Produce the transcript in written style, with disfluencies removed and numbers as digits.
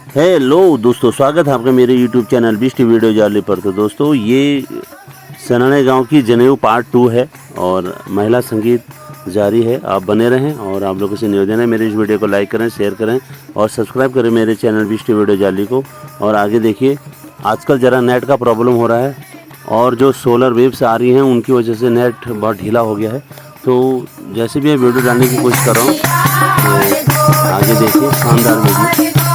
Hello दोस्तों, स्वागत है आपका मेरे यूट्यूब चैनल बिष्ट वीडियो जाली पर। तो दोस्तों, ये सनाने गांव की जनेऊ पार्ट 2 है और महिला संगीत जारी है। आप बने रहें और आप लोगों से निवेदन है मेरे इस वीडियो को लाइक करें, शेयर करें और सब्सक्राइब करें मेरे चैनल बिष्ट वीडियो जाली को। और आगे देखिए, आजकल ज़रा नेट का प्रॉब्लम हो रहा है और जो सोलर वेव्स आ रही हैं उनकी वजह से नेट बहुत ढीला हो गया है। तो जैसे भी मैं वीडियो डालने की कोशिश कर रहा हूँ, तो आगे देखिए शानदार वीडियो।